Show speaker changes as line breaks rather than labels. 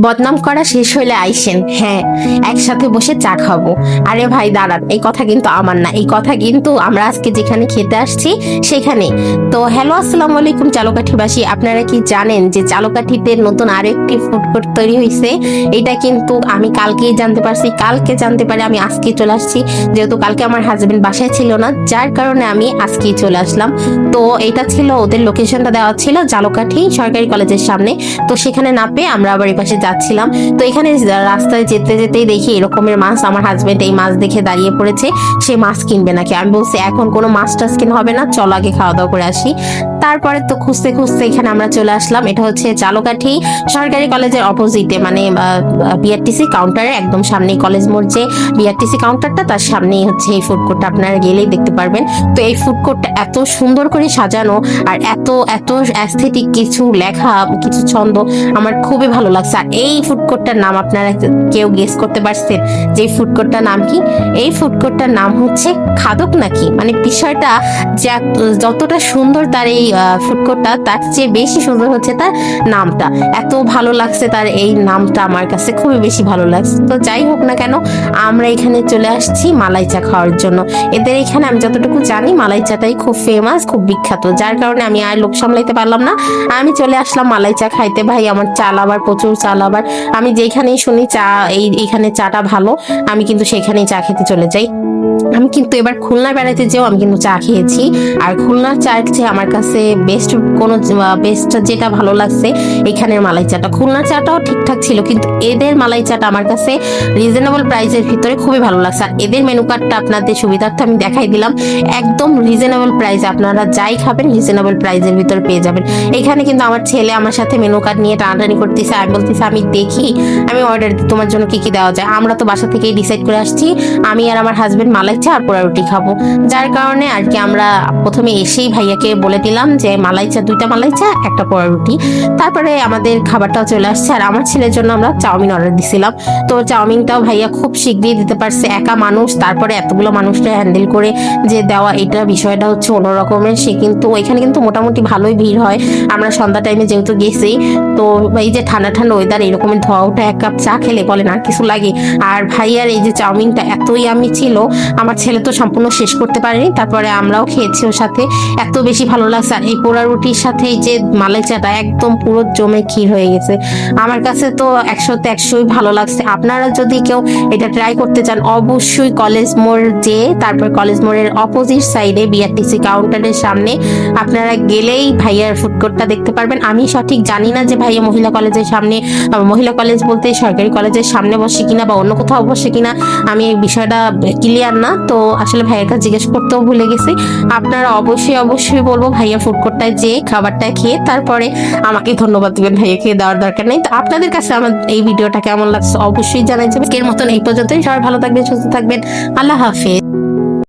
বদনাম করা শেষ হইলে আইসেন, হ্যাঁ একসাথে বসে চা খাবো। আরে ভাই দাঁড়ান, এই কথা কিন্তু আমার না, এই কথা কিন্তু আমরা আজকে যেখানে খেতে আসছি সেখানে। তো হ্যালো, আসসালামু আলাইকুম চালকাঠিবাসী। আপনারা কি জানেন যে চালকাঠিতে নতুন আরো একটি ফুড কোর্ট তৈরি হয়েছে? এটা কিন্তু আমি কালকেই জানতে পারছি, কালকে জানতে পারি আমি আজকে চলে আসছি, যেহেতু কালকে আমার হাজবেন্ড বাসায় ছিল না, যার কারণে আমি আজকেই চলে আসলাম। তো এটা ছিল ওদের লোকেশনটা দেওয়া ছিল ঝালকাঠি সরকারি কলেজের সামনে। তো সেখানে না পেয়ে আমরা আবার এই পাশে যাচ্ছিলাম। তো এখানে রাস্তায় যেতে যেতেই দেখি এরকমের মাছ, আমার হাজবেন্ড এই মাছ দেখে দাঁড়িয়ে পড়েছে, সে মাছ কিনবে নাকি। আমি বলছি এখন কোনো মাছ টাছ কিনা হবে না, চল আগে খাওয়া দাওয়া করে আসি। তারপরে তো খুঁজতে খুঁজতে এখানে আমরা চলে আসলাম। এটা হচ্ছে ঝালকাঠি সরকারি কলেজের অপোজিটে, মানে বিআরটিসি কাউন্টারের একদম সামনেই, কলেজ মোড় যে বিআরটিসি কাউন্টারটা তার সামনেই হচ্ছে এই ফুড কোর্টটা, আপনারা গেলেই দেখতে পারবেন। তো এই ফুড কোর্টটা এত সুন্দর করে সাজানো আর এত এত অ্যাস্থেটিক কিছু লেখা, কিছু ছন্দ, আমার খুবই ভালো লাগছে। আর এই ফুড কোর্টটার নাম আপনারা কেউ গেস করতে পারছেন যে ফুড কোর্টটার নাম কি? এই ফুড কোর্টটার নাম হচ্ছে খাদক নাকি। মানে বিষয়টা যতটা সুন্দর তার এই ফুড কোর্টটা, তার চেয়ে বেশি সুন্দর হচ্ছে তার নামটা। এত ভালো লাগছে তার এই নামটা, আমার কাছে খুবই বেশি ভালো লাগছে। তো যাই হোক না কেন, আমরা এখানে চলে আসছি মালাই চা খাওয়ার জন্য। এদের এখানে আমি যতটুকু জানি মালাই চাটাই খুব ফেমাস, খুব বিখ্যাত, যার কারণে আমি আর লোক সামলাইতে পারলাম না, আমি চলে আসলাম মালাই চা খাইতে। ভাই আমার চাল আবার প্রচুর চাল, আবার আমি যেখানেই শুনি চা এইখানে চাটা ভালো, আমি কিন্তু সেখানেই চা খেতে চলে যাই। আমি কিন্তু এবার খুলনা বেড়াতে যেও আমি কিন্তু চা খেয়েছি, আর খুলনার চার চেয়ে আমার কাছে বেস্ট যেটা ভালো লাগছে এখানের মালাই চাটা। খুলনার চাটাও ঠিকঠাক ছিল, কিন্তু এদের মালাই চাটা আমার কাছে রিজনেবল প্রাইসের ভিতরে খুবই ভালো লাগছে। আর এদের মেনু কার্ডটা আপনাদের সুবিধার্থে আমি দেখাই দিলাম, একদম রিজনেবল প্রাইসে আপনারা যাই খাবেন রিজনেবল প্রাইসের ভিতরে পেয়ে যাবেন। এখানে কিন্তু আমার ছেলে আমার সাথে মেনু কার্ড নিয়ে টানাটানি করতেছে, আমি বলতেছি আমি দেখি, আমি অর্ডার দিই তোমার জন্য কি কি দেওয়া যায়। আমরা তো বাসা থেকেই ডিসাইড করে আসছি, আমি আর আমার হাজবেন্ড মালাই চা আর পোড়া রুটি খাবো, যার কারণে আর কি আমরা প্রথমে এসেই ভাইয়াকে বলে দিলাম যে মালাই চা, 2টা মালাই চা, একটা পোড়া রুটি। তারপরে আমাদের খাবারটাও চলে আসছে, আর আমার ছেলের জন্য আমরা চাউমিন অর্ডার দিছিলাম। তো চাউমিনটাও ভাইয়া খুব শীঘ্রই দিতে পারছে, একা মানুষ, তারপরে এতগুলো মানুষটা হ্যান্ডেল করে যে দেওয়া, এটা বিষয়টা হচ্ছে অন্যরকমের। সে কিন্তু ওইখানে কিন্তু মোটামুটি ভালোই ভিড় হয়, আমরা সন্ধ্যা টাইমে যেহেতু গেছি। তো এই যে ঠান্ডা ঠান্ডা ওয়েদার, এরকমের ধোয়া ওঠা এক কাপ চা খেলে বলেন আর কিছু লাগে। আর ভাইয়ার এই যে চাউমিনটা এতই আমি ছিল, আমার ছেলে তো সম্পূর্ণ শেষ করতে পারেনি, তারপরে আমরাও খেয়েছি ওর সাথে, এত বেশি ভালো লাগছে। আর এই পোড়া রুটির সাথে এই যে মালাই চাটা একদম পুরো জমে ক্ষীর হয়ে গেছে, আমার কাছে তো 100তে 100ই ভালো লাগছে। আপনারা যদি কেউ এটা ট্রাই করতে চান, অবশ্যই কলেজ মোড় যে, তারপর কলেজ মোড়ের অপোজিট সাইডে বিআরটিসি কাউন্টারের সামনে আপনারা গেলেই ভাইয়ার ফুড কোর্টটা দেখতে পারবেন। আমি সঠিক জানি না যে ভাইয়া মহিলা কলেজের সামনে, মহিলা কলেজ বলতে সরকারি কলেজের সামনে বসে কিনা বা অন্য কোথাও বসে কিনা, আমি এই বিষয়টা ক্লিয়ার না। তো আসলে ভাইয়ের কাছে জিজ্ঞেস করতেও ভুলে গেছি। আপনারা অবশ্যই অবশ্যই বলবো ভাইয়া ফুড কোর্টটায় যে খাবারটা খেয়ে তারপরে আমাকে ধন্যবাদ দিবেন, ভাইয়া খেয়ে দেওয়ার দরকার নেই। তো আপনাদের কাছে আমার এই ভিডিওটা কেমন লাগছে অবশ্যই জানাই যাবে। এর মতন এই পর্যন্তই, সবাই ভালো থাকবেন, সুস্থ থাকবেন, আল্লাহ হাফেজ।